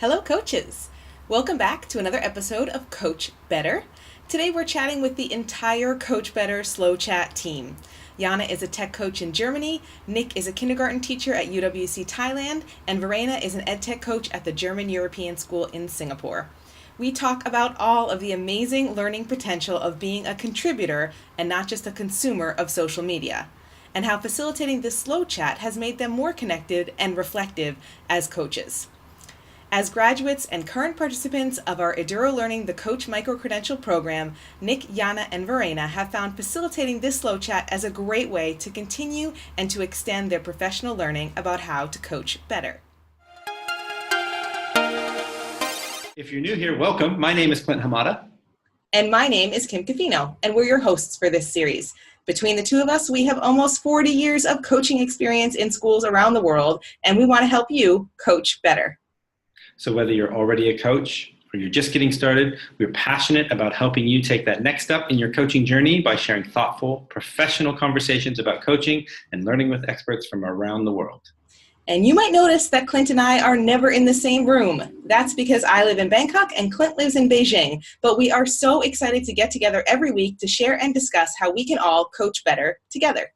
Hello, coaches! Welcome back to another episode of Coach Better. Today we're chatting with the entire Coach Better Slow Chat team. Jana is a tech coach in Germany, Nick is a kindergarten teacher at UWC Thailand, and Verena is an edtech coach at the German European School in Singapore. We talk about all of the amazing learning potential of being a contributor and not just a consumer of social media, and how facilitating this slow chat has made them more connected and reflective as coaches. As graduates and current participants of our Eduro Learning the Coach Microcredential program, Nick, Jana, and Verena have found facilitating this slow chat as a great way to continue and to extend their professional learning about how to coach better. If you're new here, welcome. My name is Clint Hamada. And my name is Kim Cafino, and we're your hosts for this series. Between the two of us, we have almost 40 years of coaching experience in schools around the world, and we want to help you coach better. So whether you're already a coach or you're just getting started, we're passionate about helping you take that next step in your coaching journey by sharing thoughtful, professional conversations about coaching and learning with experts from around the world. And you might notice that Clint and I are never in the same room. That's because I live in Bangkok and Clint lives in Beijing. But we are so excited to get together every week to share and discuss how we can all coach better together.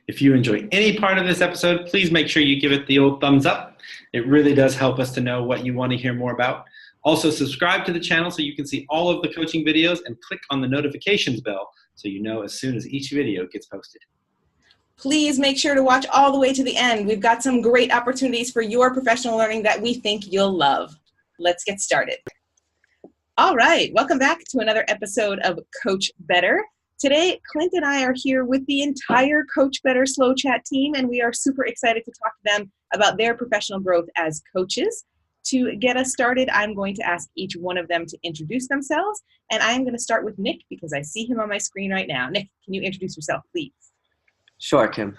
If you enjoy any part of this episode, please make sure you give it the old thumbs up. It really does help us to know what you want to hear more about. Also, subscribe to the channel so you can see all of the coaching videos and click on the notifications bell so you know as soon as each video gets posted. Please make sure to watch all the way to the end. We've got some great opportunities for your professional learning that we think you'll love. Let's get started. All right, welcome back to another episode of Coach Better. Today, Clint and I are here with the entire Coach Better Slow Chat team, and we are super excited to talk to them about their professional growth as coaches. To get us started, I'm going to ask each one of them to introduce themselves, and I'm going to start with Nick because I see him on my screen right now. Nick, can you introduce yourself, please? Sure, Kim.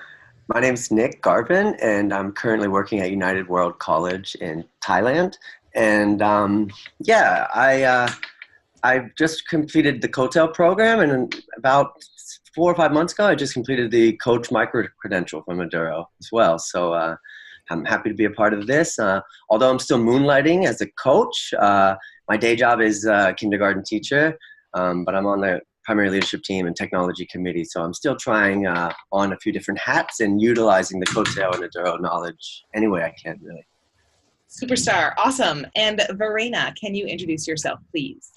My name's Nick Garvin, and I'm currently working at United World College in Thailand. And I've just completed the COACHBETTER program, and about 4 or 5 months ago, I just completed the Coach Microcredential from Eduro as well. So I'm happy to be a part of this. Although I'm still moonlighting as a coach, my day job is a kindergarten teacher, but I'm on the primary leadership team and technology committee. So I'm still trying on a few different hats and utilizing the COACHBETTER and Eduro knowledge any way I can, really. Superstar, awesome. And Verena, can you introduce yourself, please?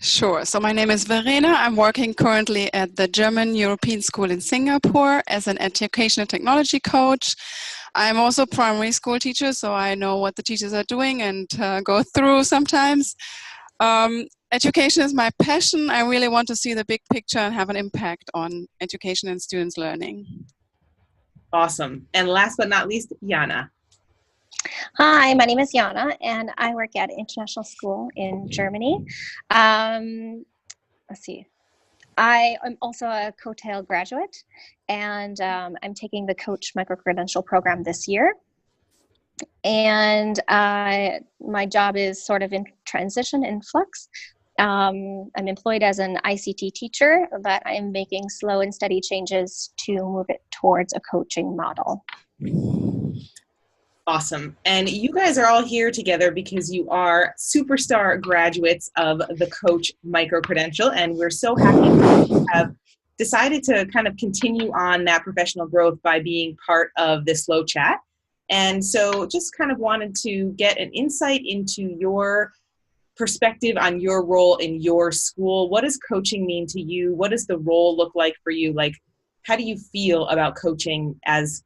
Sure. So my name is Verena. I'm working currently at the German European School in Singapore as an education and technology coach. I'm also a primary school teacher, so I know what the teachers are doing and go through sometimes. Education is my passion. I really want to see the big picture and have an impact on education and students' learning. Awesome. And last but not least, Jana. Hi, my name is Jana, and I work at International School in Germany. Let's see. I am also a COACHBETTER graduate, and I'm taking the Coach Microcredential program this year. And my job is sort of in transition, in flux. I'm employed as an ICT teacher, but I'm making slow and steady changes to move it towards a coaching model. Awesome. And you guys are all here together because you are superstar graduates of the Coach Microcredential, and we're so happy to have decided to kind of continue on that professional growth by being part of this slow chat. And so just kind of wanted to get an insight into your perspective on your role in your school. What does coaching mean to you? What does the role look like for you? Like, how do you feel about coaching as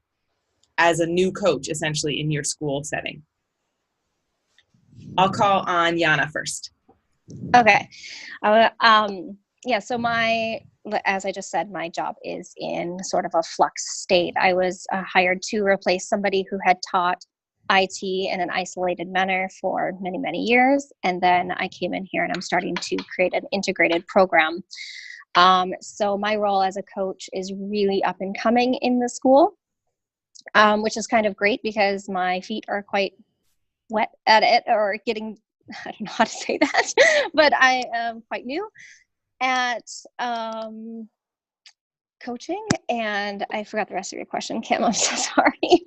a new coach, essentially, in your school setting? I'll call on Jana first. Okay. So as I just said, my job is in sort of a flux state. I was hired to replace somebody who had taught IT in an isolated manner for many, many years. And then I came in here and I'm starting to create an integrated program. So my role as a coach is really up and coming in the school. Which is kind of great because my feet are quite wet at it, or getting, I don't know how to say that, but I am quite new at coaching. And I forgot the rest of your question, Kim. I'm so sorry.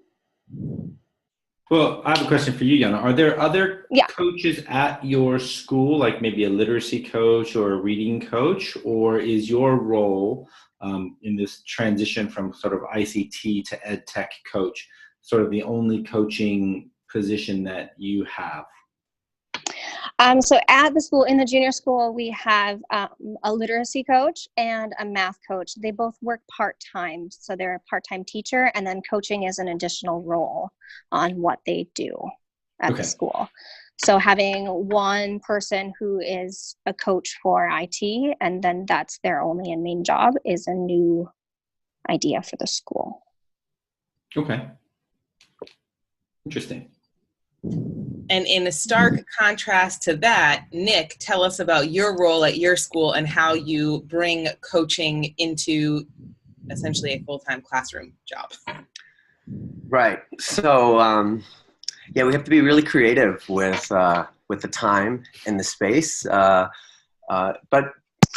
Well, I have a question for you, Yana. Are there other Yeah. coaches at your school, like maybe a literacy coach or a reading coach, or is your role in this transition from sort of ICT to ed tech coach sort of the only coaching position that you have? So at the school, in the junior school, we have a literacy coach and a math coach. They both work part-time, so they're a part-time teacher, and then coaching is an additional role on what they do at the school. So having one person who is a coach for IT, and then that's their only and main job, is a new idea for the school. Okay. Interesting. And in a stark contrast to that, Nick, tell us about your role at your school and how you bring coaching into essentially a full-time classroom job. Right. So, yeah, we have to be really creative with the time and the space. But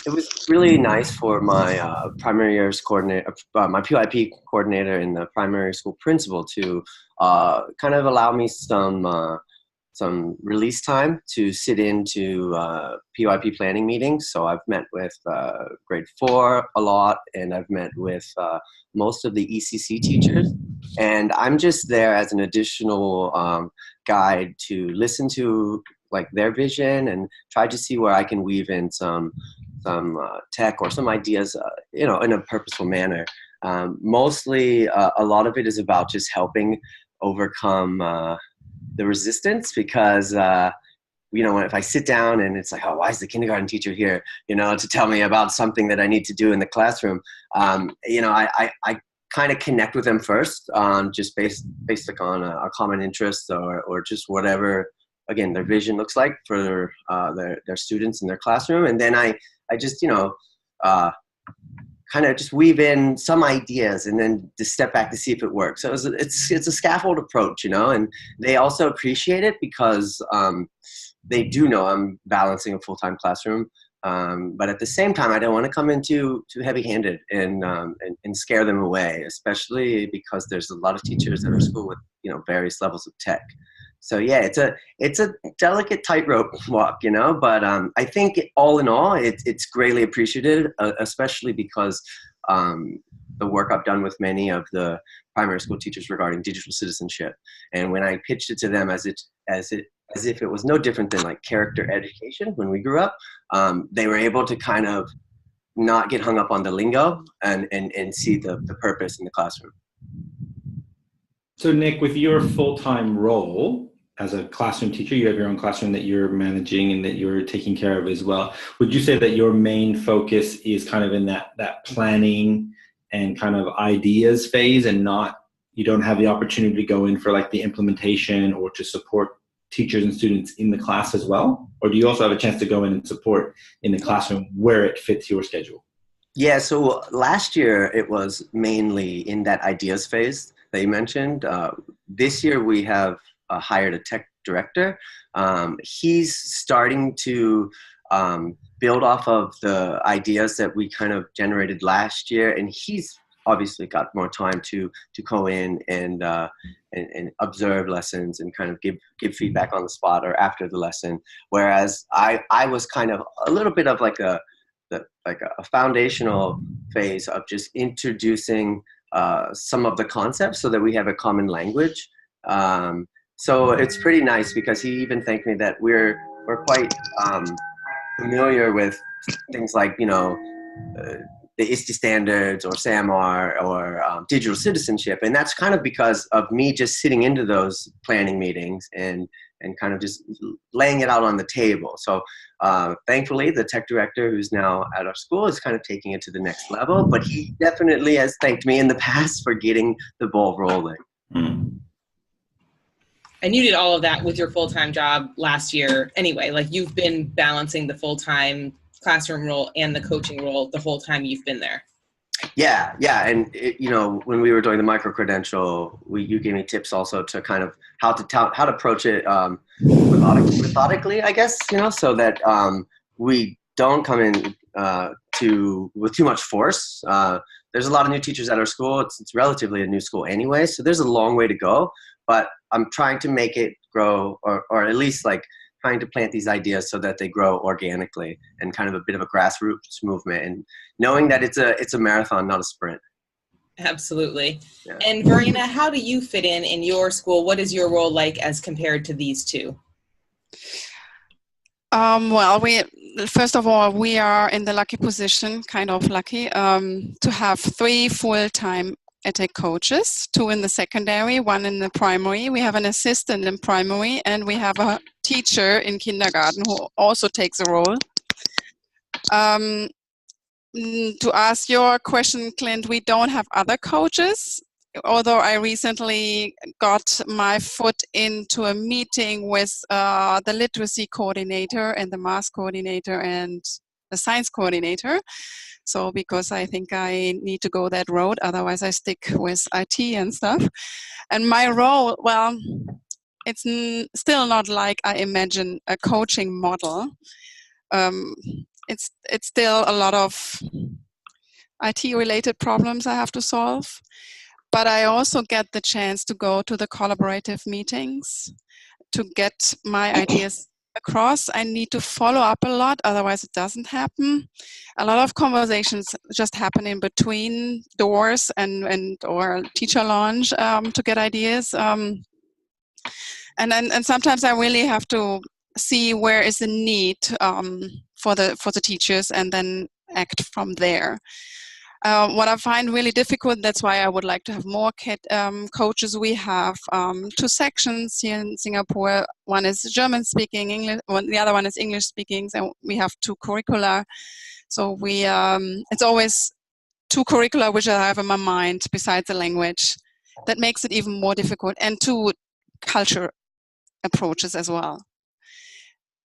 it was really nice for my primary years coordinator, my PYP coordinator, and the primary school principal to kind of allow me some release time to sit into PYP planning meetings. So I've met with grade 4 a lot, and I've met with most of the ECC teachers. And I'm just there as an additional guide to listen to like their vision and try to see where I can weave in some tech or some ideas, in a purposeful manner. Mostly, a lot of it is about just helping overcome the resistance, because if I sit down and it's like, oh, why is the kindergarten teacher here, to tell me about something that I need to do in the classroom? I kind of connect with them first, just based on a common interest or just whatever, again, their vision looks like for their students in their classroom. And then I just, kind of just weave in some ideas and then just step back to see if it works. So it's a scaffold approach, and they also appreciate it because they do know I'm balancing a full-time classroom. But at the same time, I don't want to come in too heavy-handed and scare them away, especially because there's a lot of teachers at our school with various levels of tech. So yeah, it's a delicate tightrope walk, but I think all in all, it's greatly appreciated, especially because the work I've done with many of the primary school teachers regarding digital citizenship. And when I pitched it to them as if it was no different than like character education when we grew up, they were able to kind of not get hung up on the lingo and see the purpose in the classroom. So Nick, with your full-time role as a classroom teacher, you have your own classroom that you're managing and that you're taking care of as well. Would you say that your main focus is kind of in that planning and kind of ideas phase, and you don't have the opportunity to go in for like the implementation or to support teachers and students in the class as well? Or do you also have a chance to go in and support in the classroom where it fits your schedule? Yeah, so last year it was mainly in that ideas phase that you mentioned. This year we have hired a tech director. He's starting to build off of the ideas that we kind of generated last year, and he's obviously got more time to go in and observe lessons and kind of give feedback on the spot or after the lesson. Whereas I was kind of a little bit of like a foundational phase of just introducing some of the concepts so that we have a common language. So it's pretty nice because he even thanked me that we're quite familiar with things like, the ISTE standards or SAMR or digital citizenship. And that's kind of because of me just sitting into those planning meetings and kind of just laying it out on the table. So thankfully, the tech director who's now at our school is kind of taking it to the next level, but he definitely has thanked me in the past for getting the ball rolling. Mm. And you did all of that with your full-time job last year anyway. Like, you've been balancing the full-time classroom role and the coaching role the whole time you've been there. Yeah. And when we were doing the Microcredential, you gave me tips also to kind of how to approach it methodically, I guess, so that we don't come in with too much force. There's a lot of new teachers at our school. It's relatively a new school anyway, so there's a long way to go. but I'm trying to make it grow, or at least like trying to plant these ideas so that they grow organically and kind of a bit of a grassroots movement, and knowing that it's a marathon, not a sprint. Absolutely. Yeah. And Verena, how do you fit in your school? What is your role like as compared to these two? Well, first of all, we are in the lucky position, kind of lucky, to have 3 full-time EdTech coaches, 2 in the secondary, 1 in the primary. We have an assistant in primary, and we have a teacher in kindergarten who also takes a role. To ask your question, Clint, we don't have other coaches, although I recently got my foot into a meeting with the literacy coordinator and the math coordinator and the science coordinator. So because I think I need to go that road, otherwise I stick with IT and stuff. And my role, well, it's still not like I imagine a coaching model. It's still a lot of IT-related problems I have to solve. But I also get the chance to go to the collaborative meetings to get my ideas across. I need to follow up a lot, otherwise it doesn't happen. A lot of conversations just happen in between doors and or teacher lounge to get ideas. And sometimes I really have to see where is the need for the teachers and then act from there. What I find really difficult, that's why I would like to have more coaches. We have 2 sections here in Singapore. One is German speaking, English. The other one is English speaking. And we have 2 curricula. So it's always 2 curricula which I have in my mind besides the language. That makes it even more difficult, and 2 culture approaches as well.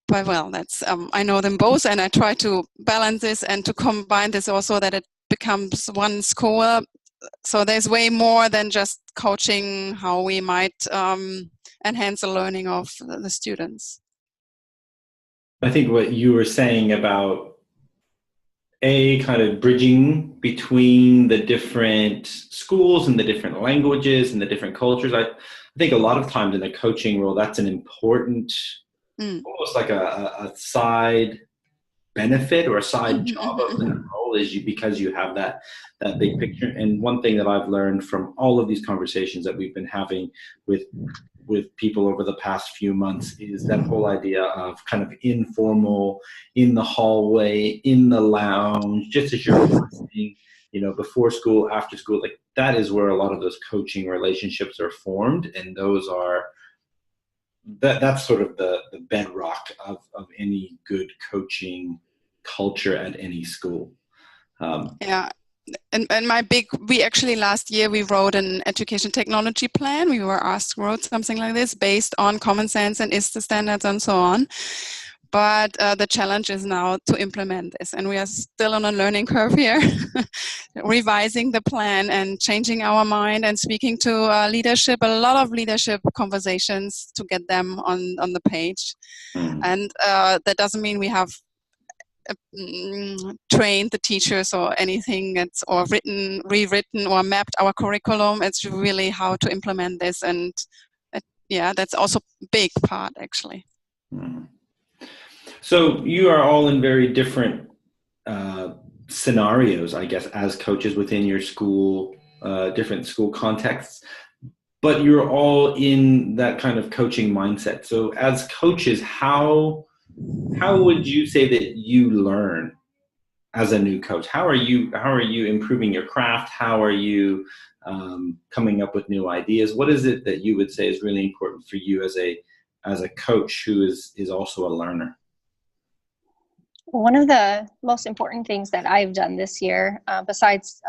But well, that's I know them both, and I try to balance this and to combine this also that it becomes one school. So there's way more than just coaching how we might enhance the learning of the students. I think what you were saying about kind of bridging between the different schools and the different languages and the different cultures. I think a lot of times in a coaching role, that's an important, almost like a side benefit or a side job of that role is because you have that big picture. And one thing that I've learned from all of these conversations that we've been having with people over the past few months is that whole idea of kind of informal, in the hallway, in the lounge, just as you're listening, before school, after school, like that is where a lot of those coaching relationships are formed. And those are, that's sort of the bedrock of any good coaching culture at any school. Yeah. And we actually last year we wrote an education technology plan. We were asked to write something like this based on common sense and ISTA standards and so on. But the challenge is now to implement this, and we are still on a learning curve here, revising the plan and changing our mind and speaking to leadership, a lot of leadership conversations to get them on the page. And that doesn't mean we have trained the teachers or anything or rewritten or mapped our curriculum. It's really how to implement this, and that's also a big part actually. So you are all in very different scenarios, I guess, as coaches within your school, different school contexts, but you're all in that kind of coaching mindset. So as coaches, how would you say that you learn as a new coach? How are you improving your craft? How are you coming up with new ideas? What is it that you would say is really important for you as a coach who is also a learner? One of the most important things that I've done this year, besides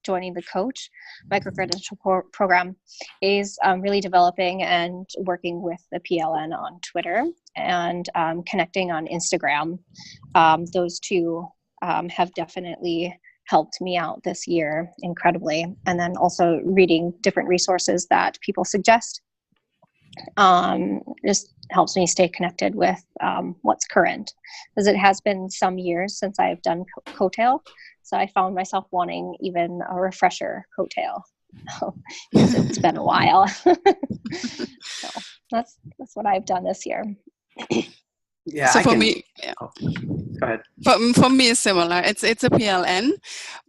joining the COACH Microcredential program, is really developing and working with the PLN on Twitter and connecting on Instagram. Those 2 have definitely helped me out this year incredibly. And then also reading different resources that people suggest just helps me stay connected with what's current, because it has been some years since I've done COACHBETTER, so I found myself wanting even a refresher COACHBETTER because it's been a while. So that's what I've done this year. Yeah. So for me, yeah. Oh, go ahead. For me, it's similar. It's a PLN,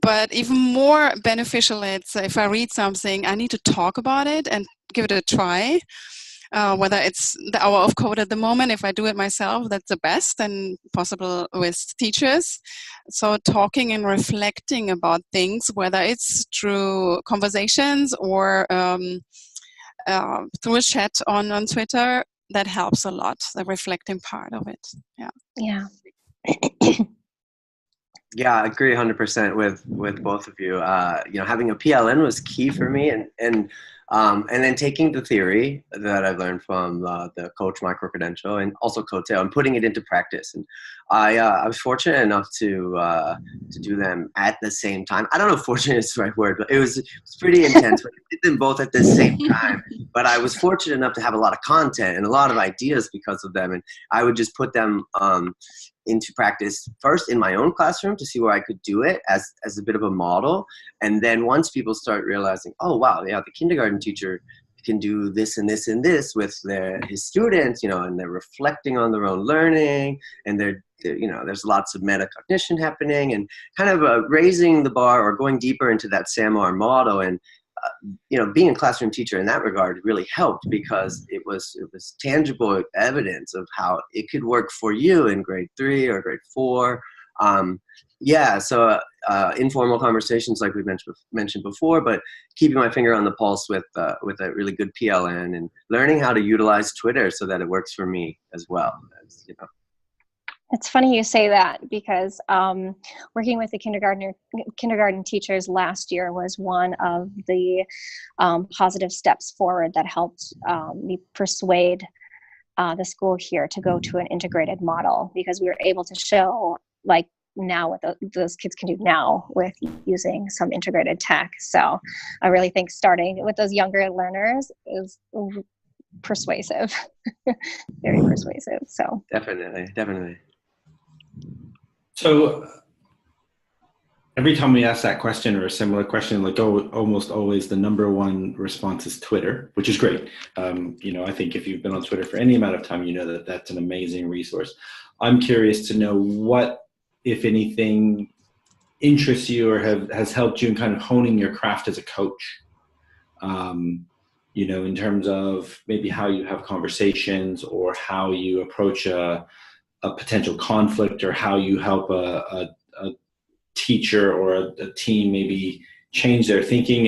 but even more beneficial. It's if I read something, I need to talk about it and give it a try. Whether it's the hour of code at the moment, if I do it myself, that's the best, and possible with teachers. So talking and reflecting about things, whether it's through conversations or through a chat on Twitter, that helps a lot, the reflecting part of it. Yeah. Yeah. Yeah, I agree 100% with both of you. Having a PLN was key for me, and then taking the theory that I've learned from the Coach Microcredential and also COACHBETTER and putting it into practice. And I was fortunate enough to do them at the same time. I don't know if fortunate is the right word, but it was pretty intense. But I did them both at the same time. But I was fortunate enough to have a lot of content and a lot of ideas because of them. And I would just put them into practice first in my own classroom to see where I could do it as a bit of a model. And then once people start realizing, oh, wow, yeah, the kindergarten teacher can do this and this and this with his students, and they're reflecting on their own learning, and there's lots of metacognition happening, and kind of raising the bar or going deeper into that SAMR model. And being a classroom teacher in that regard really helped because it was tangible evidence of how it could work for you in grade 3 or grade 4. So informal conversations like we mentioned before, but keeping my finger on the pulse with a really good PLN and learning how to utilize Twitter so that it works for me as well. It's funny you say that because working with the kindergarten teachers last year was one of the positive steps forward that helped me persuade the school here to go to an integrated model, because we were able to show like now what those kids can do now with using some integrated tech. So I really think starting with those younger learners is persuasive, very persuasive. So Definitely. So every time we ask that question or a similar question, like almost always the number one response is Twitter, which is great. I think if you've been on Twitter for any amount of time, you know that that's an amazing resource. I'm curious to know what, if anything, interests you or has helped you in kind of honing your craft as a coach. In terms of maybe how you have conversations or how you approach a potential conflict, or how you help a teacher or a team maybe change their thinking.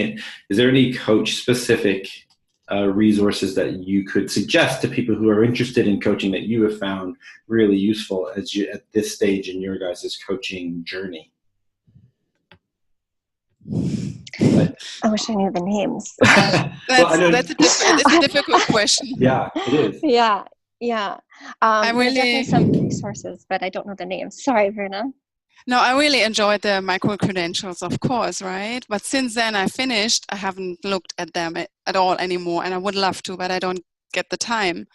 Is there any coach-specific resources that you could suggest to people who are interested in coaching that you have found really useful at this stage in your guys' coaching journey? I wish I knew the names. It's a difficult question. Yeah, it is. Yeah. There's definitely some resources, but I don't know the names. Sorry, Verna. No, I really enjoyed the Microcredentials, of course, right? But since then I finished, I haven't looked at them at all anymore, and I would love to, but I don't get the time.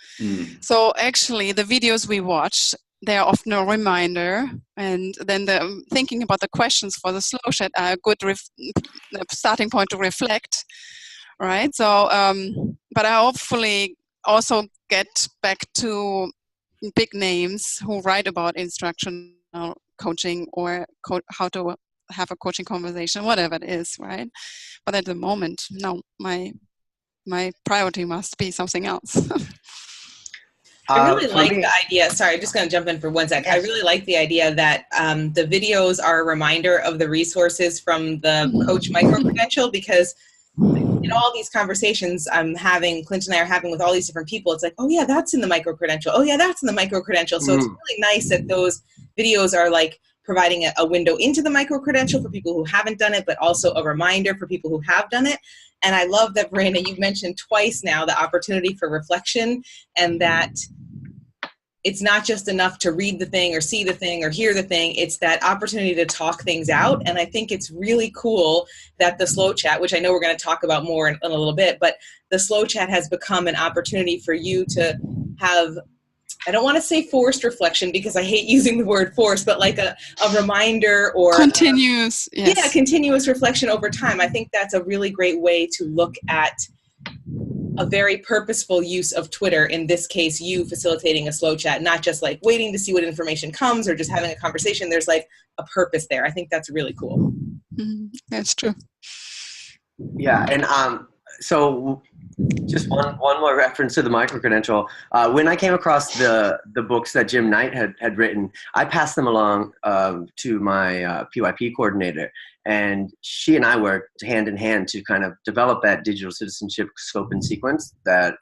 So actually the videos we watch, they're often a reminder, and then the thinking about the questions for the slow chat are a good starting point to reflect, right? So, but I hopefully also get back to big names who write about instructional coaching or how to have a coaching conversation, whatever it is, right? But at the moment, no, my priority must be something else. I really like the idea. Sorry, I'm just going to jump in for 1 sec. I really like the idea that the videos are a reminder of the resources from the Coach Microcredential, because in all these conversations Clint and I are having with all these different people, it's like, oh yeah, that's in the Microcredential. Oh yeah, that's in the Microcredential. So it's really nice that those videos are like providing a window into the Microcredential for people who haven't done it, but also a reminder for people who have done it. And I love that, Brandon, you've mentioned twice now the opportunity for reflection, and that it's not just enough to read the thing or see the thing or hear the thing. It's that opportunity to talk things out. And I think it's really cool that the slow chat, which I know we're going to talk about more in a little bit, but the slow chat has become an opportunity for you to have I don't want to say forced reflection because I hate using the word force, but like a reminder or continuous, yes. Yeah, continuous reflection over time. I think that's a really great way to look at a very purposeful use of Twitter, in this case, you facilitating a slow chat, not just like waiting to see what information comes or just having a conversation. There's like a purpose there. I think that's really cool. That's true. Yeah, and so just one more reference to the Microcredential. When I came across the books that Jim Knight had written, I passed them along to my PYP coordinator, and she and I worked hand in hand to kind of develop that digital citizenship scope and sequence that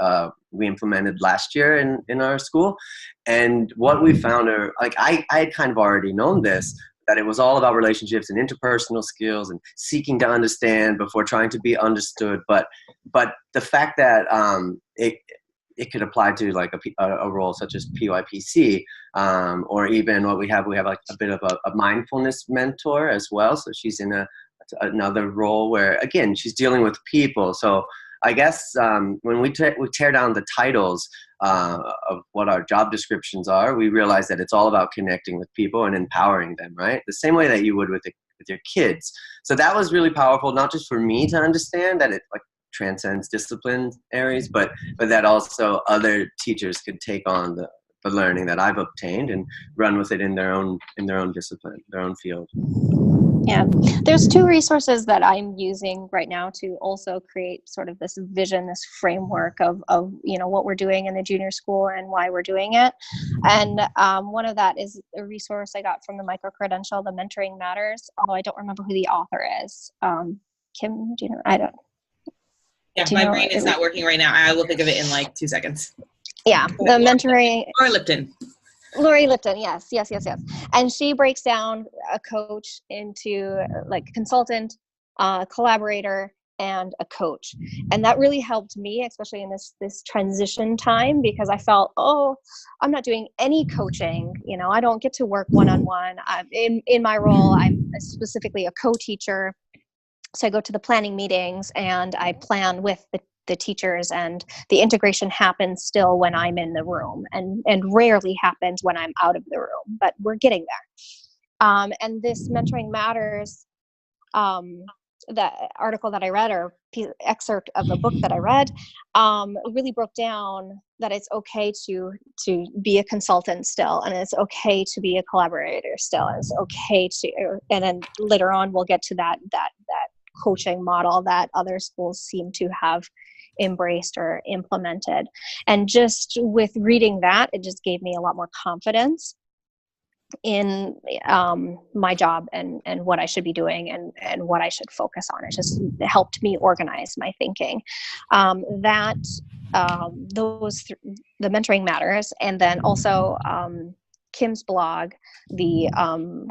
we implemented last year in our school. And what we found are, like, I had kind of already known this, that it was all about relationships and interpersonal skills and seeking to understand before trying to be understood. But the fact that it could apply to like a role such as PYPC, or even what we have like a bit of a mindfulness mentor as well. So she's in another role where, again, she's dealing with people. So I guess when we tear down the titles of what our job descriptions are, we realize that it's all about connecting with people and empowering them, right? The same way that you would with your kids. So that was really powerful, not just for me to understand that it like transcends discipline areas, but that also other teachers could take on the learning that I've obtained and run with it in their own discipline, their own field. Yeah, there's two resources that I'm using right now to also create sort of this vision, this framework of what we're doing in the junior school and why we're doing it. And one of that is a resource I got from the Microcredential, the Mentoring Matters, although I don't remember who the author is. Kim, do you know? I don't. Yeah, my brain is not working right now. I will think of it in like 2 seconds. Yeah, the mentoring. Or Lipton. Lori Lipton, yes. And she breaks down a coach into like consultant, collaborator, and a coach. And that really helped me, especially in this transition time, because I felt, I'm not doing any coaching. I don't get to work one-on-one. In my role, I'm specifically a co-teacher. So I go to the planning meetings and I plan with the teachers, and the integration happens still when I'm in the room and rarely happens when I'm out of the room, but we're getting there. And this Mentoring Matters, the article that I read, or excerpt of the book that I read, really broke down that it's okay to be a consultant still, and it's okay to be a collaborator still, and it's okay to, and then later on we'll get to that coaching model that other schools seem to have embraced or implemented. And just with reading that, it just gave me a lot more confidence in my job and what I should be doing and what I should focus on. It just helped me organize my thinking. The Mentoring Matters, and then also Kim's blog, the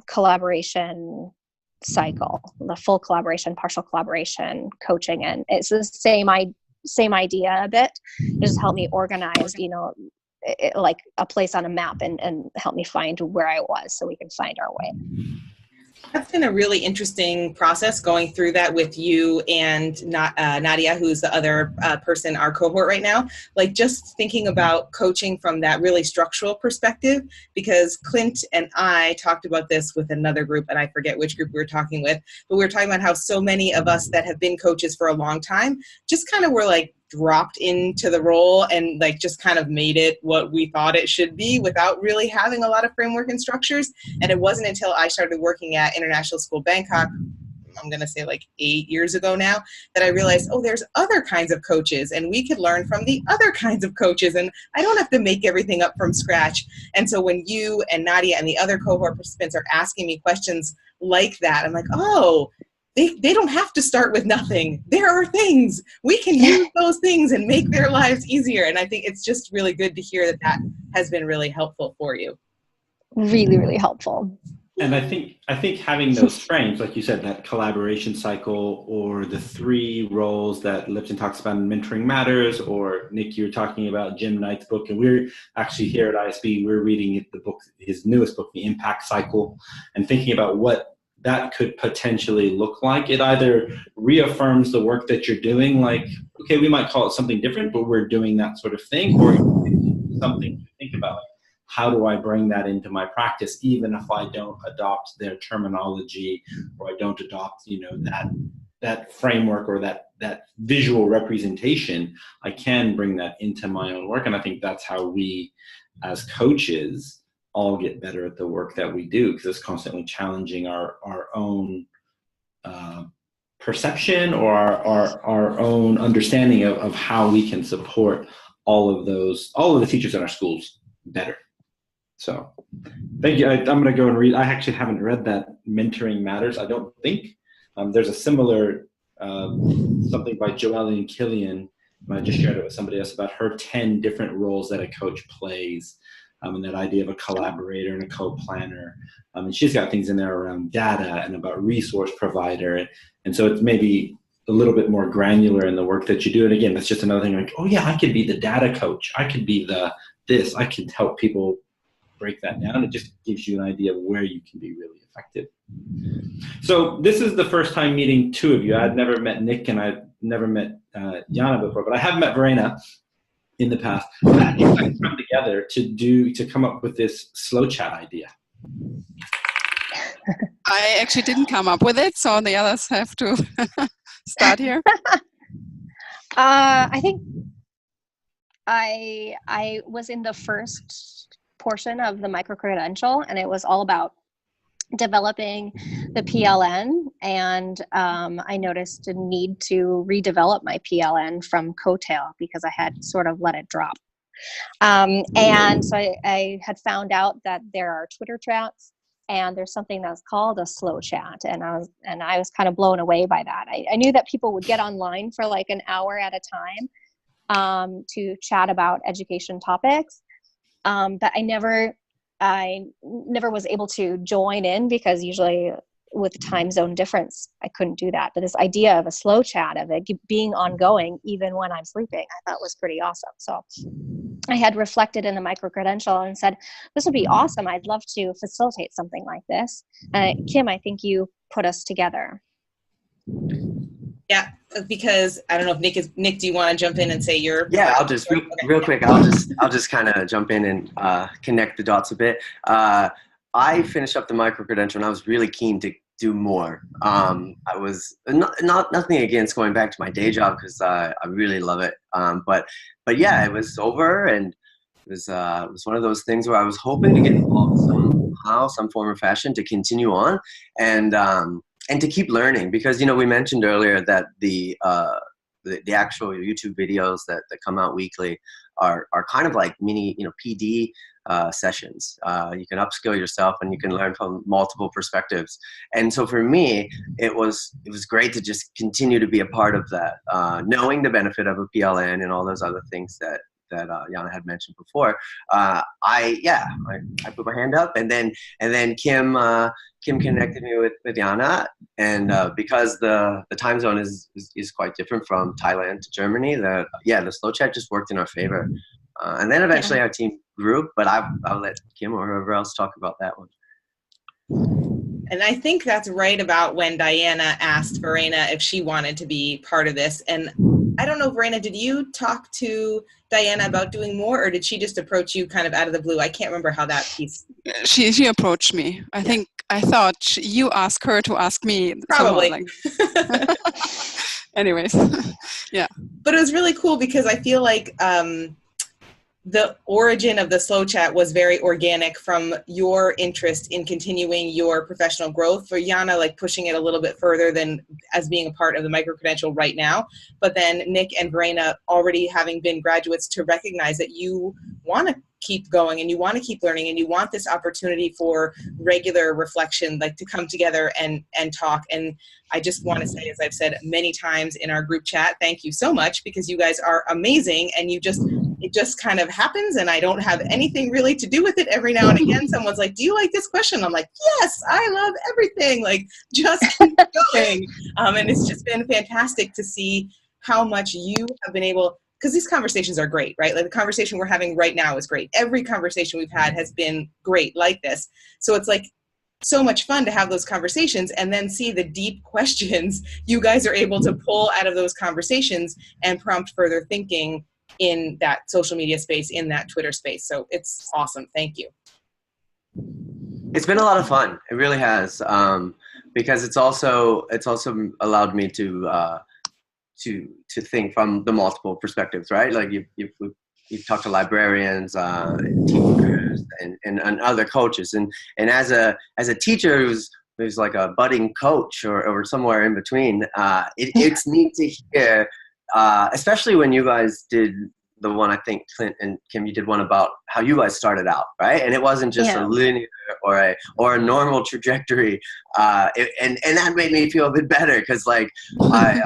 collaboration cycle, the full collaboration, partial collaboration, coaching, and it's the same idea a bit. It just helped me organize, like a place on a map, and help me find where I was so we can find our way. That's been a really interesting process, going through that with you and Nadia, who's the other person, our cohort right now. Like, just thinking about coaching from that really structural perspective, because Clint and I talked about this with another group, and I forget which group we were talking with, but we were talking about how so many of us that have been coaches for a long time just kind of were like dropped into the role and like just kind of made it what we thought it should be without really having a lot of framework and structures. And it wasn't until I started working at International School Bangkok, I'm going to say like 8 years ago now, that I realized, there's other kinds of coaches and we could learn from the other kinds of coaches, and I don't have to make everything up from scratch. And so when you and Nadia and the other cohort participants are asking me questions like that, I'm like, they don't have to start with nothing. There are things. We can use those things and make their lives easier. And I think it's just really good to hear that has been really helpful for you. Really, really helpful. And I think having those frames, like you said, that collaboration cycle, or the 3 roles that Lipton talks about in Mentoring Matters, or Nick, you were talking about Jim Knight's book, and we're actually here at ISB, we're reading the book, his newest book, The Impact Cycle, and thinking about what that could potentially look like. It either reaffirms the work that you're doing, like, okay, we might call it something different, but we're doing that sort of thing, or something to think about. how do I bring that into my practice, even if I don't adopt their terminology or I don't adopt, that framework or that visual representation, I can bring that into my own work. And I think that's how we as coaches all get better at the work that we do, because it's constantly challenging our own perception or our own understanding of how we can support all of the teachers in our schools better. So thank you. I'm going to go and read. I actually haven't read that Mentoring Matters, I don't think. There's a similar something by Joellen Killian, and I just shared it with somebody else, about her 10 different roles that a coach plays, and that idea of a collaborator and a co-planner. And she's got things in there around data and about resource provider. And so it's maybe a little bit more granular in the work that you do. And again, that's just another thing like, oh yeah, I could be the data coach. I could be this. I could help people break that down. It just gives you an idea of where you can be really effective. So this is the first time meeting two of you. I'd never met Nick and I'd never met Jana before, but I have met Verena in the past. How did you guys come together to come up with this slow chat idea? I actually didn't come up with it, so the others have to start here. I think I was in the first portion of the Microcredential, and it was all about developing the PLN, and I noticed a need to redevelop my PLN from COACHBETTER because I had sort of let it drop. And so I had found out that there are Twitter chats, and there's something that's called a slow chat, and I was kind of blown away by that. I knew that people would get online for like an hour at a time to chat about education topics, but I never was able to join in because usually with the time zone difference, I couldn't do that. But this idea of a slow chat, of it being ongoing even when I'm sleeping, I thought was pretty awesome. So I had reflected in the Microcredential and said, this would be awesome. I'd love to facilitate something like this. Kim, I think you put us together. Yeah, because I don't know if Nick, do you want to jump in and say your? Yeah, I'll just real quick. I'll just kind of jump in and connect the dots a bit. I finished up the Microcredential and I was really keen to do more. I was nothing against going back to my day job because I really love it. But yeah, it was over, and it was one of those things where I was hoping to get involved somehow, some form or fashion, to continue on and to keep learning, because we mentioned earlier that the actual YouTube videos that come out weekly are kind of like mini PD sessions. You can upskill yourself and you can learn from multiple perspectives. And so for me, it was great to just continue to be a part of that, knowing the benefit of a PLN and all those other things that Jana had mentioned before. I put my hand up, and then Kim connected me with Jana, and because the time zone is quite different from Thailand to Germany, the slow chat just worked in our favor. And then eventually our team grew, but I'll let Kim or whoever else talk about that one. And I think that's right about when Diana asked Verena if she wanted to be part of this. And I don't know, Verena, did you talk to Diana about doing more, or did she just approach you kind of out of the blue? I can't remember how that piece. She approached me. I thought you asked her to ask me. Probably. Anyways, yeah. But it was really cool because I feel like the origin of the slow chat was very organic from your interest in continuing your professional growth. For Jana, like pushing it a little bit further than as being a part of the Microcredential right now. But then Nick and Verena already having been graduates to recognize that you want to keep going and you want to keep learning and you want this opportunity for regular reflection, like to come together and talk. And I just want to say, as I've said many times in our group chat, thank you so much, because you guys are amazing, and it just kind of happens, and I don't have anything really to do with it. Every now and again someone's like, do you like this question? I'm like, yes, I love everything, like just keep going. And it's just been fantastic to see how much you have been able, because these conversations are great, right? Like the conversation we're having right now is great. Every conversation we've had has been great like this. So it's like so much fun to have those conversations and then see the deep questions you guys are able to pull out of those conversations and prompt further thinking in that social media space, in that Twitter space. So it's awesome. Thank you. It's been a lot of fun. It really has, because it's also allowed me to think from the multiple perspectives, right? Like you've talked to librarians, teachers, and other coaches, and as a teacher who's like a budding coach or somewhere in between, it's neat to hear, especially when you guys did the one, I think Clint and Kim, you did one about how you guys started out, right? And it wasn't just a linear or a normal trajectory, and that made me feel a bit better, because like I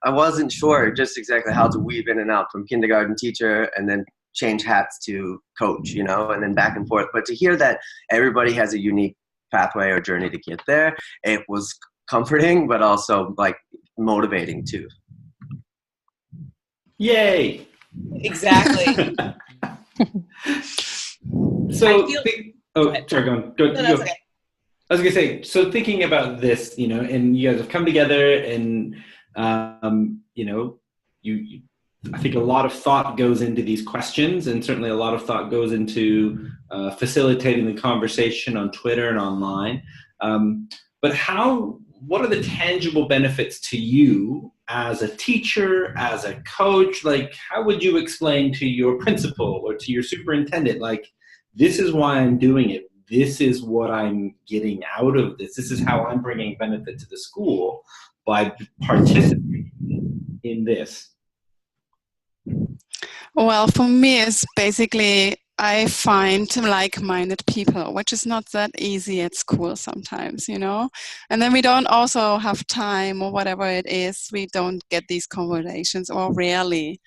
wasn't sure just exactly how to weave in and out from kindergarten teacher and then change hats to coach, you know, and then back and forth. But to hear that everybody has a unique pathway or journey to get there, it was comforting, but also like motivating too. Yay! Exactly. So, sorry, go on. No, that's okay. I was gonna say, so thinking about this, you know, and you guys have come together, and you know, I think a lot of thought goes into these questions, and certainly a lot of thought goes into facilitating the conversation on Twitter and online. But what are the tangible benefits to you as a teacher, as a coach? Like, how would you explain to your principal or to your superintendent, like, this is why I'm doing it. This is what I'm getting out of this. This is how I'm bringing benefit to the school by participating in this. Well, for me, it's basically I find like-minded people, which is not that easy at school sometimes, you know. And then we don't also have time, or whatever it is. We don't get these conversations, or rarely.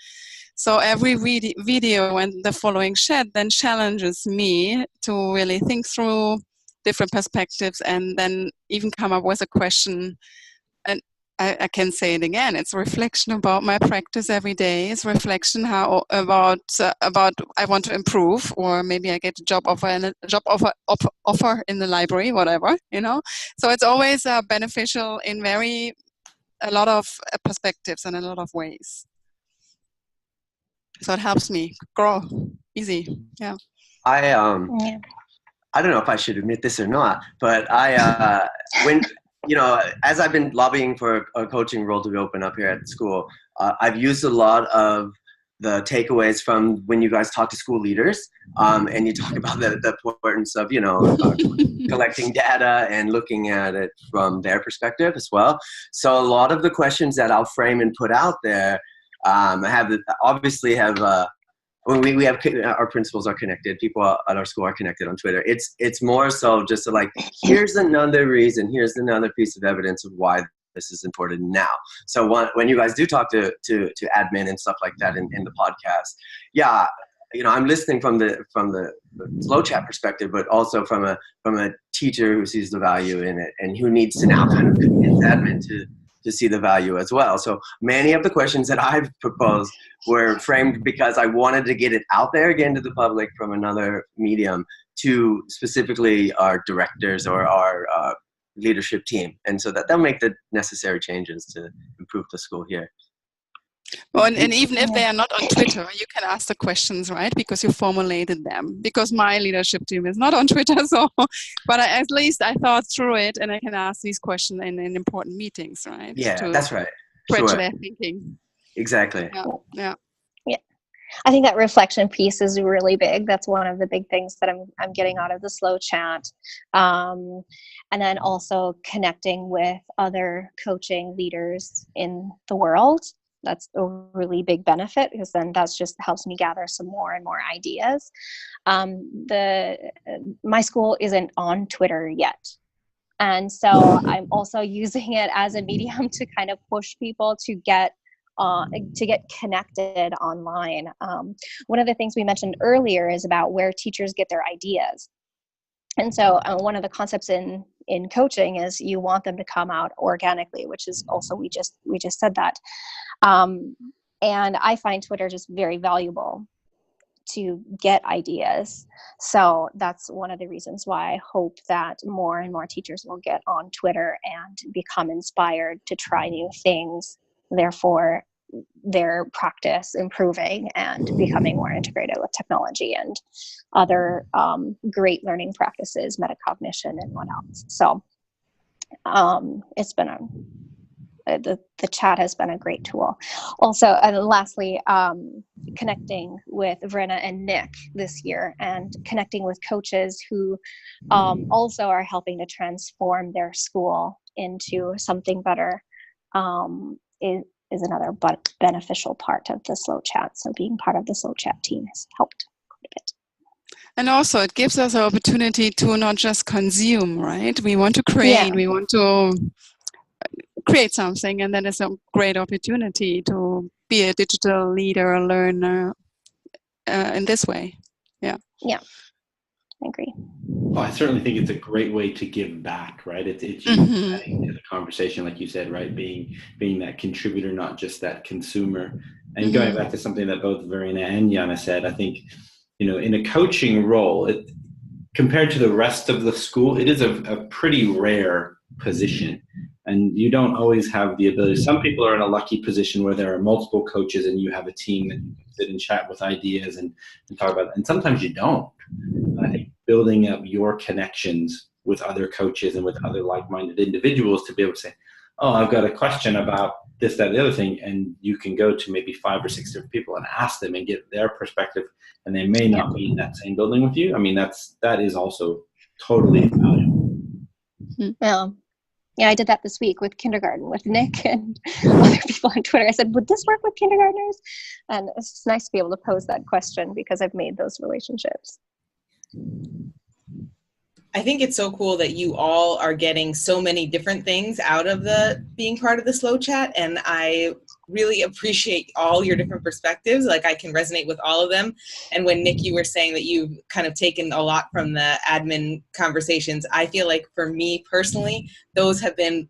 So every video and the following chat then challenges me to really think through different perspectives, and then even come up with a question. And I can say it again. It's a reflection about my practice every day. It's a reflection about I want to improve, or maybe I get a job offer in the library, whatever, you know. So it's always beneficial in a lot of perspectives and a lot of ways. So it helps me grow easy. Yeah. I don't know if I should admit this or not, but when, you know, as I've been lobbying for a coaching role to be open up here at the school, I've used a lot of the takeaways from when you guys talk to school leaders, and you talk about the importance of, you know, collecting data and looking at it from their perspective as well. So a lot of the questions that I'll frame and put out there, we have our principals are connected. People at our school are connected on Twitter. It's more so just to, like, here's another reason, here's another piece of evidence of why this is important now. So when you guys do talk to admin and stuff like that in the podcast, yeah, you know, I'm listening from the slow chat perspective, but also from a teacher who sees the value in it and who needs to now kind of convince admin to see the value as well. So many of the questions that I've proposed were framed because I wanted to get it out there again to the public from another medium to specifically our directors or our leadership team. And so that they'll make the necessary changes to improve the school here. Well, and even if they are not on Twitter, you can ask the questions, right? Because you formulated them. Because my leadership team is not on Twitter, so but at least I thought through it, and I can ask these questions in important meetings, right? Yeah, that's right. Stretch their thinking. Exactly. Yeah. I think that reflection piece is really big. That's one of the big things that I'm getting out of the slow chat. And then also connecting with other coaching leaders in the world. That's a really big benefit, because then that's just helps me gather some more and more ideas. My school isn't on Twitter yet. And so I'm also using it as a medium to kind of push people to get connected online. One of the things we mentioned earlier is about where teachers get their ideas. And so one of the concepts in coaching is you want them to come out organically, which is also, we just said that. And I find Twitter just very valuable to get ideas. So that's one of the reasons why I hope that more and more teachers will get on Twitter and become inspired to try new things. Therefore, their practice improving and becoming more integrated with technology and other great learning practices, metacognition and what else. So it's been the chat has been a great tool. Also, and lastly, connecting with Verena and Nick this year and connecting with coaches who also are helping to transform their school into something better is another beneficial part of the slow chat. So being part of the slow chat team has helped quite a bit. And also it gives us an opportunity to not just consume, right? We want to create, we want to create something, and then it's a great opportunity to be a digital leader, a learner in this way. Yeah, I agree. Well, I certainly think it's a great way to give back, right? It's you adding to the conversation, like you said, right? Being that contributor, not just that consumer. And going back to something that both Verena and Jana said, I think, in a coaching role, compared to the rest of the school, it is a pretty rare position. And you don't always have the ability. Some people are in a lucky position where there are multiple coaches and you have a team that you can sit and chat with ideas and talk about it. And sometimes you don't. I think building up your connections with other coaches and with other like-minded individuals to be able to say, oh, I've got a question about this, that, the other thing. And you can go to maybe 5 or 6 different people and ask them and get their perspective. And they may not be in that same building with you. I mean, that is also totally valuable. Yeah, I did that this week with kindergarten with Nick and other people on Twitter. I said, would this work with kindergartners? And it's just nice to be able to pose that question because I've made those relationships. I think it's so cool that you all are getting so many different things out of the being part of the slow chat. And I really appreciate all your different perspectives. Like I can resonate with all of them. And when Nick, you were saying that you've kind of taken a lot from the admin conversations, I feel like for me personally, those have been,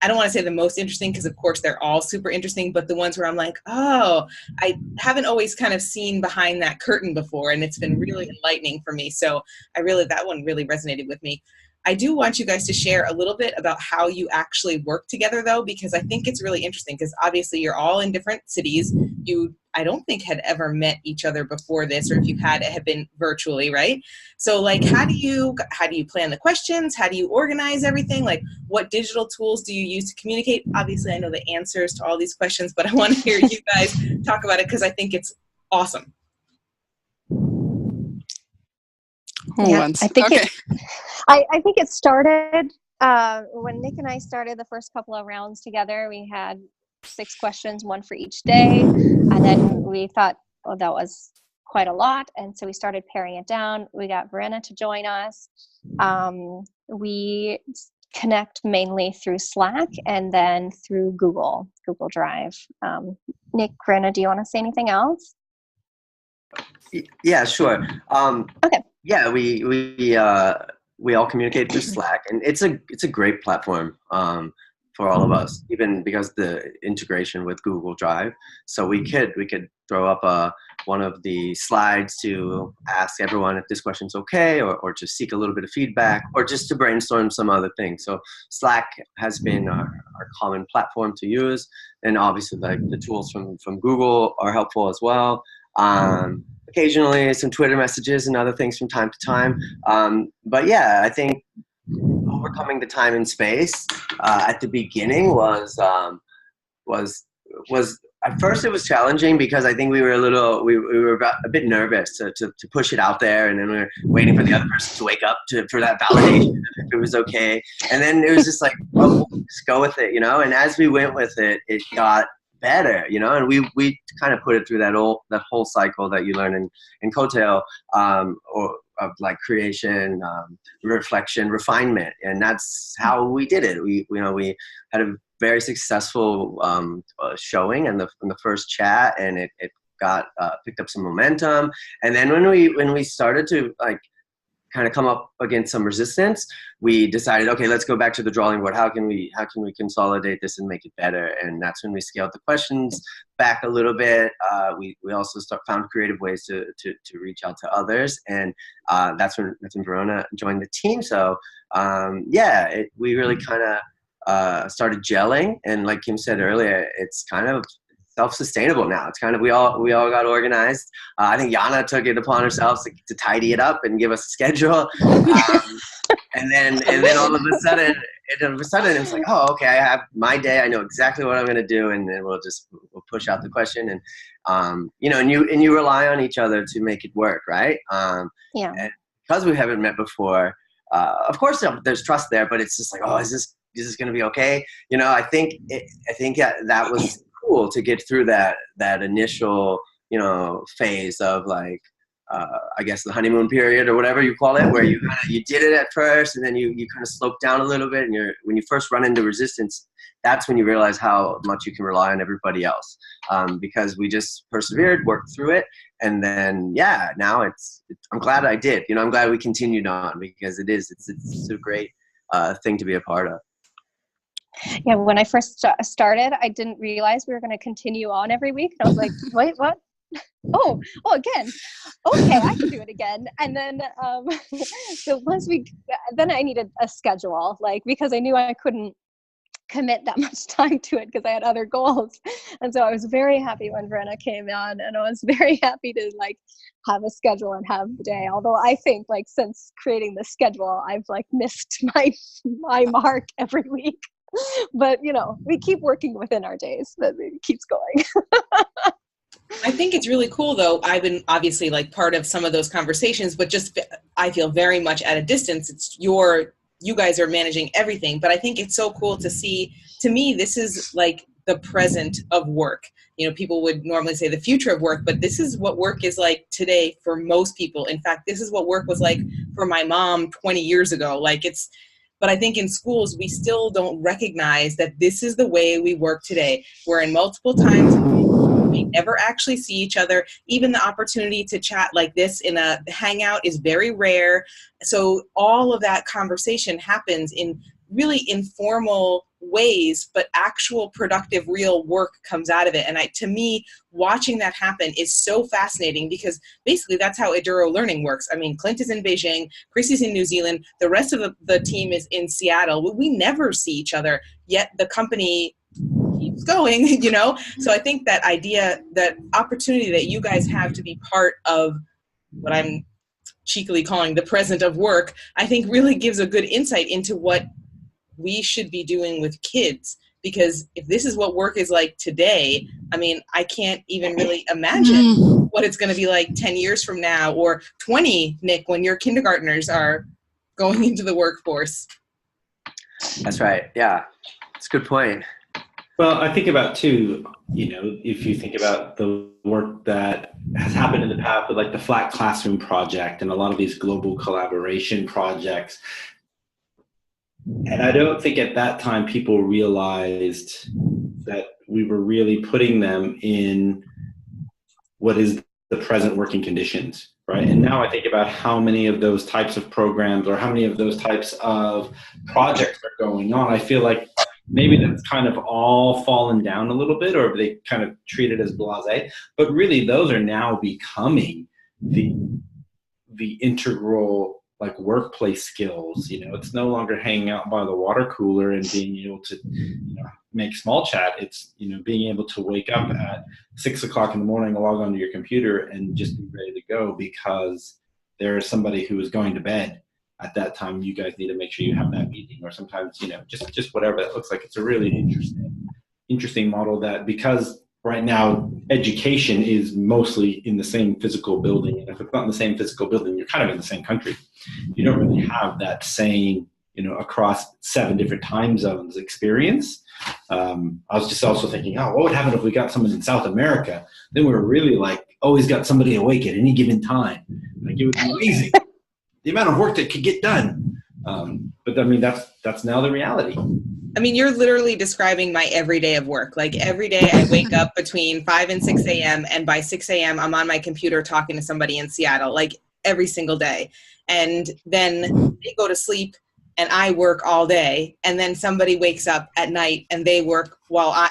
I don't want to say the most interesting because of course they're all super interesting, but the ones where I'm like, oh, I haven't always kind of seen behind that curtain before. And it's been really enlightening for me. So that one really resonated with me. I do want you guys to share a little bit about how you actually work together though, because I think it's really interesting because obviously you're all in different cities. You, I don't think had ever met each other before this, or if you had, it had been virtually, right? So like, how do you plan the questions? How do you organize everything? Like what digital tools do you use to communicate? Obviously I know the answers to all these questions, but I want to hear you guys talk about it because I think it's awesome. I think it started when Nick and I started the first couple of rounds together. We had 6 questions, 1 for each day, and then we thought, oh, that was quite a lot, and so we started paring it down. We got Verena to join us. We connect mainly through Slack and then through Google Drive. Nick, Verena, do you want to say anything else? Yeah, sure. Okay. Yeah, we all communicate through Slack, and it's a great platform for all of us, even because the integration with Google Drive. So we could throw up one of the slides to ask everyone if this question's okay, or to seek a little bit of feedback, or just to brainstorm some other things. So Slack has been our common platform to use, and obviously the tools from Google are helpful as well. Occasionally some Twitter messages and other things from time to time. But yeah, I think overcoming the time and space at the beginning was at first it was challenging because I think we were a bit nervous to push it out there, and then we were waiting for the other person to wake up for that validation if it was okay. And then it was just like, well, we'll just go with it, And as we went with it, it got better, and we kind of put it through that whole cycle that you learn in COACHBETTER, or of like creation, reflection, refinement, and that's how we did it. We had a very successful showing in the first chat, and it got picked up some momentum. And then when we started to kind of come up against some resistance, we decided, okay, let's go back to the drawing board. How can we consolidate this and make it better? And that's when we scaled the questions back a little bit. We also found creative ways to reach out to others, and that's when Verona joined the team. So we really kind of started gelling, and like Kim said earlier, it's kind of self-sustainable now. It's kind of, we all got organized. I think Yana took it upon herself to tidy it up and give us a schedule. And then all of a sudden it's like, oh, okay, I have my day. I know exactly what I'm going to do. And then we'll push out the question. And, you know, and you rely on each other to make it work. Right. And because we haven't met before, of course there's trust there, but it's just like, oh, is this going to be okay? You know, I think that was cool to get through that initial, you know, phase of like, I guess the honeymoon period or whatever you call it, where you did it at first and then you kind of slope down a little bit. And when you first run into resistance, that's when you realize how much you can rely on everybody else. Because we just persevered, worked through it. And then, now I'm glad I did. You know, I'm glad we continued on because it's a great thing to be a part of. Yeah, when I first started, I didn't realize we were going to continue on every week. And I was like, wait, what? Oh, again. Okay, I can do it again. And then, so then I needed a schedule, like, because I knew I couldn't commit that much time to it because I had other goals. And so I was very happy when Verena came on, and I was very happy to like have a schedule and have the day. Although I think like since creating the schedule, I've like missed my mark every week. But you know, we keep working within our days, but it keeps going. I think it's really cool though. I've been obviously like part of some of those conversations, but just I feel very much at a distance. It's you guys are managing everything, but I think it's so cool to see. To me, this is like the present of work. You know, people would normally say the future of work, but this is what work is like today for most people. In fact, this is what work was like for my mom 20 years ago. But I think in schools, we still don't recognize that this is the way we work today. We're in multiple times. We never actually see each other. Even the opportunity to chat like this in a hangout is very rare. So all of that conversation happens in really informal ways, but actual productive, real work comes out of it. And to me, watching that happen is so fascinating because basically that's how Eduro learning works. I mean, Clint is in Beijing, Chrissy's in New Zealand, the rest of the team is in Seattle. We never see each other, yet the company keeps going, you know? So I think that idea, that opportunity that you guys have to be part of what I'm cheekily calling the present of work, I think really gives a good insight into what we should be doing with kids. Because if this is what work is like today, I mean, I can't even really imagine what it's going to be like 10 years from now or 20, Nick, when your kindergartners are going into the workforce. That's right. Yeah, it's a good point. Well, I think about too, you know, if you think about the work that has happened in the past with like the Flat Classroom Project and a lot of these global collaboration projects. And I don't think at that time people realized that we were really putting them in what is the present working conditions, right? And now I think about how many of those types of programs or how many of those types of projects are going on. I feel like maybe that's kind of all fallen down a little bit, or they kind of treat it as blasé. But really, those are now becoming the integral like workplace skills. You know, it's no longer hanging out by the water cooler and being able to, you know, make small chat. It's, you know, being able to wake up at 6 o'clock in the morning, log onto your computer and just be ready to go because there is somebody who is going to bed at that time. You guys need to make sure you have that meeting, or sometimes, you know, just whatever that looks like. It's a really interesting model that, because right now education is mostly in the same physical building, and if it's not in the same physical building, you're kind of in the same country. You don't really have that same, you know, across 7 different time zones experience. I was just also thinking, oh, what would happen if we got someone in South America? Then we were really like always got somebody awake at any given time. Like, it would be amazing the amount of work that could get done. But I mean, that's now the reality. I mean, you're literally describing my every day of work. Like, every day I wake up between 5 and 6 a.m. and by 6 a.m. I'm on my computer talking to somebody in Seattle, like every single day. And then they go to sleep and I work all day. And then somebody wakes up at night and they work while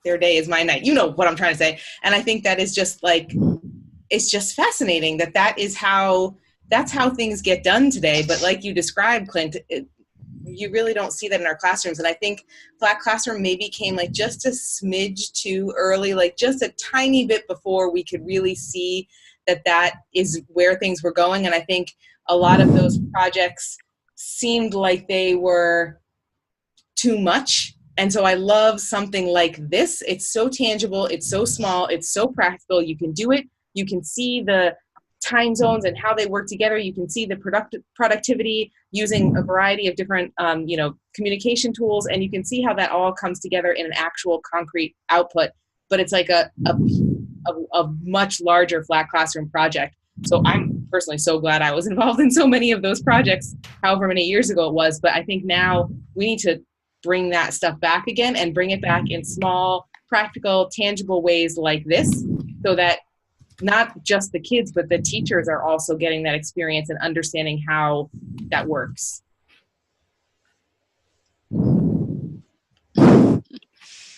their day is my night. You know what I'm trying to say. And I think that is just like, it's just fascinating that's how things get done today. But like you described, Clint, you really don't see that in our classrooms. And I think Flat Classroom maybe came like just a smidge too early, like just a tiny bit before we could really see that that is where things were going. And I think a lot of those projects seemed like they were too much. And so I love something like this. It's so tangible, it's so small, it's so practical. You can do it. You can see the time zones and how they work together. You can see the productivity using a variety of different communication tools, and you can see how that all comes together in an actual concrete output. But it's like a much larger Flat Classroom project. So I'm personally so glad I was involved in so many of those projects, however many years ago it was. But I think now we need to bring that stuff back again and bring it back in small, practical, tangible ways like this, so that not just the kids, but the teachers are also getting that experience and understanding how that works.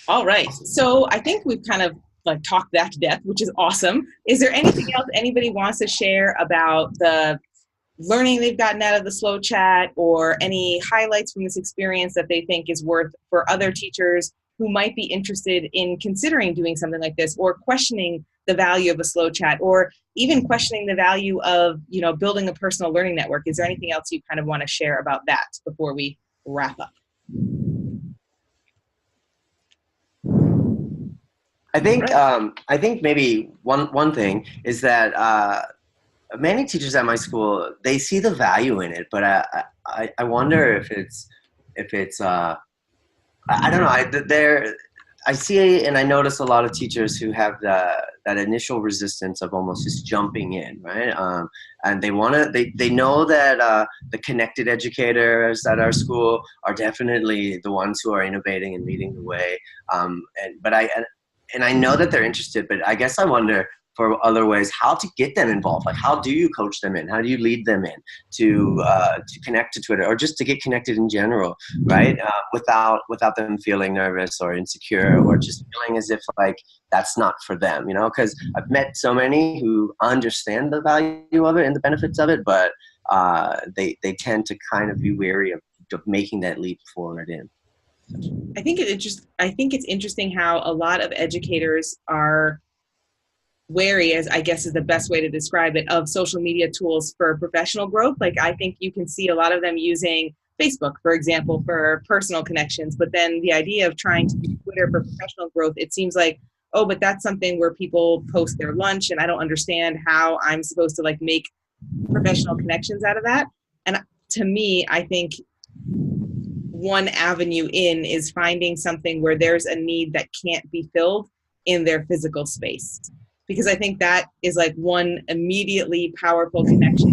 All right. So I think we've kind of like talked that to death, which is awesome. Is there anything else anybody wants to share about the learning they've gotten out of the slow chat, or any highlights from this experience that they think is worth for other teachers who might be interested in considering doing something like this, or questioning the value of a slow chat, or even questioning the value of, building a personal learning network? Is there anything else you kind of want to share about that before we wrap up? I think maybe one thing is that many teachers at my school, they see the value in it, but I wonder if it's I don't know. I see and I notice a lot of teachers who have that initial resistance of almost just jumping in, right? And they know that the connected educators at our school are definitely the ones who are innovating and leading the way. And I know that they're interested, but I guess I wonder for other ways how to get them involved. Like, how do you coach them in? How do you lead them in to connect to Twitter, or just to get connected in general, right? Without them feeling nervous or insecure, or just feeling as if like that's not for them, because I've met so many who understand the value of it and the benefits of it, but they tend to kind of be wary of making that leap forward in. I think it's interesting how a lot of educators are wary, as I guess is the best way to describe it, of social media tools for professional growth. Like, I think you can see a lot of them using Facebook, for example, for personal connections, but then the idea of trying to use Twitter for professional growth, it seems like, oh, but that's something where people post their lunch, and I don't understand how I'm supposed to like make professional connections out of that. And to me, I think one avenue in is finding something where there's a need that can't be filled in their physical space. Because I think that is like one immediately powerful connection,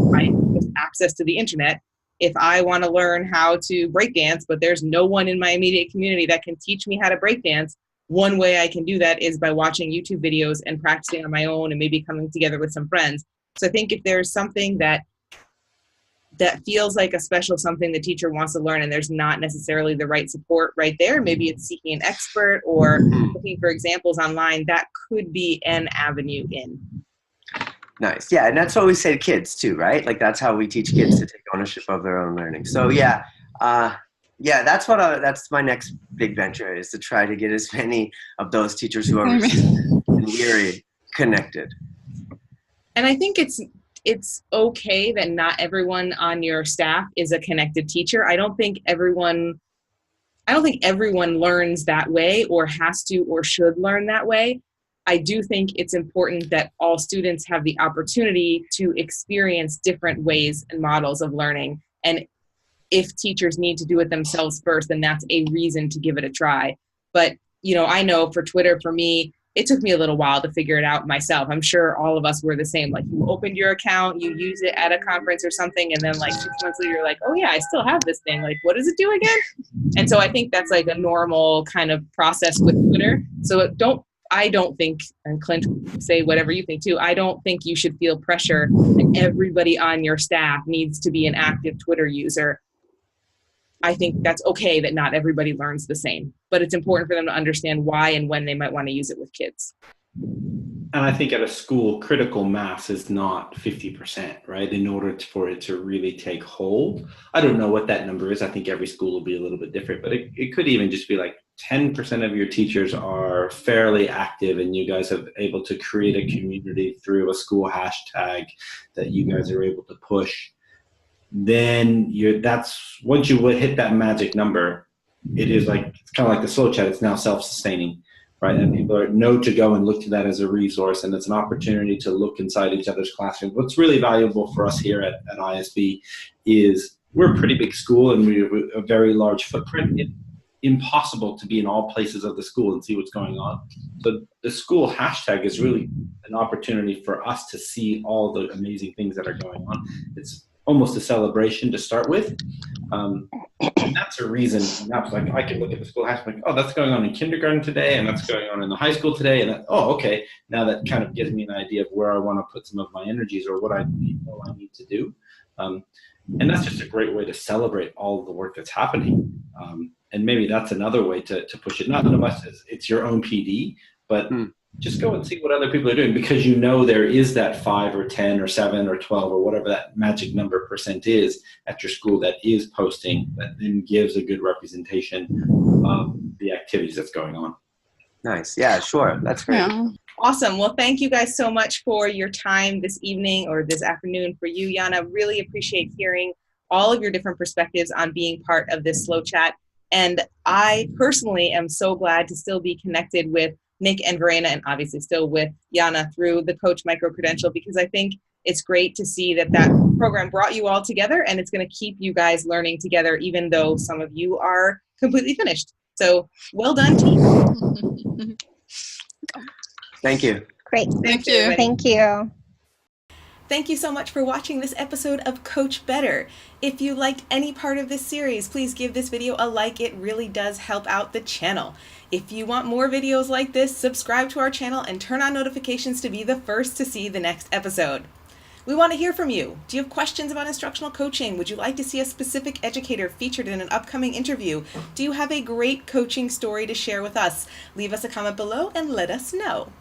right? With access to the internet. If I want to learn how to breakdance, but there's no one in my immediate community that can teach me how to breakdance, one way I can do that is by watching YouTube videos and practicing on my own and maybe coming together with some friends. So I think if there's something that feels like a special something the teacher wants to learn, and there's not necessarily the right support right there, maybe it's seeking an expert or looking for examples online, that could be an avenue in. Nice. Yeah, and that's what we say to kids too, right? Like, that's how we teach kids to take ownership of their own learning. So that's my next big venture, is to try to get as many of those teachers who are resistant and weary connected. And I think it's okay that not everyone on your staff is a connected teacher. I don't think everyone learns that way, or has to or should learn that way. I do think it's important that all students have the opportunity to experience different ways and models of learning. And if teachers need to do it themselves first, then that's a reason to give it a try. But, I know for Twitter, for me, it took me a little while to figure it out myself. I'm sure all of us were the same. Like, you opened your account, you use it at a conference or something, and then like 6 months later, you're like, oh yeah, I still have this thing. Like, what does it do again? And so I think that's like a normal kind of process with Twitter. So I don't think, and Clint, say whatever you think too, I don't think you should feel pressure that everybody on your staff needs to be an active Twitter user. I think that's okay that not everybody learns the same, but it's important for them to understand why and when they might want to use it with kids. And I think at a school, critical mass is not 50%, right? In order for it to really take hold. I don't know what that number is. I think every school will be a little bit different, but it could even just be like 10% of your teachers are fairly active and you guys have able to create a community through a school hashtag that you guys are able to push. Then that's once you hit that magic number, it's kind of like the slow chat. It's now self-sustaining, right? And people know to go and look to that as a resource, and it's an opportunity to look inside each other's classrooms. What's really valuable for us here at ISB is we're a pretty big school and we have a very large footprint. It's impossible to be in all places of the school and see what's going on. So the school hashtag is really an opportunity for us to see all the amazing things that are going on. It's almost a celebration to start with. And that's a reason. That's like I can look at the school hashtag, like, oh, that's going on in kindergarten today, and that's going on in the high school today, and okay, now that kind of gives me an idea of where I want to put some of my energies or what I need to do. And that's just a great way to celebrate all of the work that's happening. And maybe that's another way to push it. Not unless it's your own PD, but just go and see what other people are doing, because you know there is that 5 or 10 or 7 or 12 or whatever that magic number % is at your school that is posting, that then gives a good representation of the activities that's going on. Nice. Yeah, sure. That's great. Yeah. Awesome. Well, thank you guys so much for your time this evening, or this afternoon for you, Yana. Really appreciate hearing all of your different perspectives on being part of this slow chat. And I personally am so glad to still be connected with Nick and Verena, and obviously still with Yana through the Coach Microcredential, because I think it's great to see that program brought you all together, and it's going to keep you guys learning together, even though some of you are completely finished. So well done, team. Thank you. Great. Thank you. Thank you. Thank you so much for watching this episode of Coach Better. If you liked any part of this series, please give this video a like. It really does help out the channel. If you want more videos like this, subscribe to our channel and turn on notifications to be the first to see the next episode. We want to hear from you. Do you have questions about instructional coaching? Would you like to see a specific educator featured in an upcoming interview? Do you have a great coaching story to share with us? Leave us a comment below and let us know.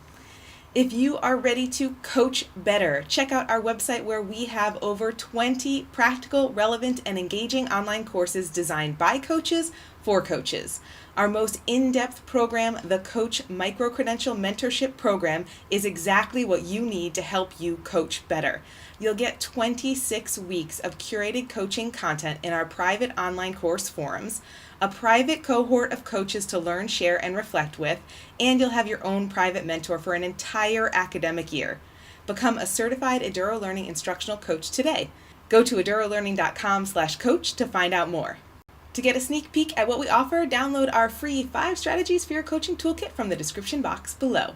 If you are ready to coach better, check out our website where we have over 20 practical, relevant, and engaging online courses designed by coaches for coaches. Our most in-depth program, the Coach Microcredential Mentorship Program, is exactly what you need to help you coach better. You'll get 26 weeks of curated coaching content in our private online course forums, a private cohort of coaches to learn, share, and reflect with, and you'll have your own private mentor for an entire academic year. Become a certified Eduro Learning instructional coach today. Go to edurolearning.com/coach to find out more. To get a sneak peek at what we offer, download our free 5 strategies for your coaching toolkit from the description box below.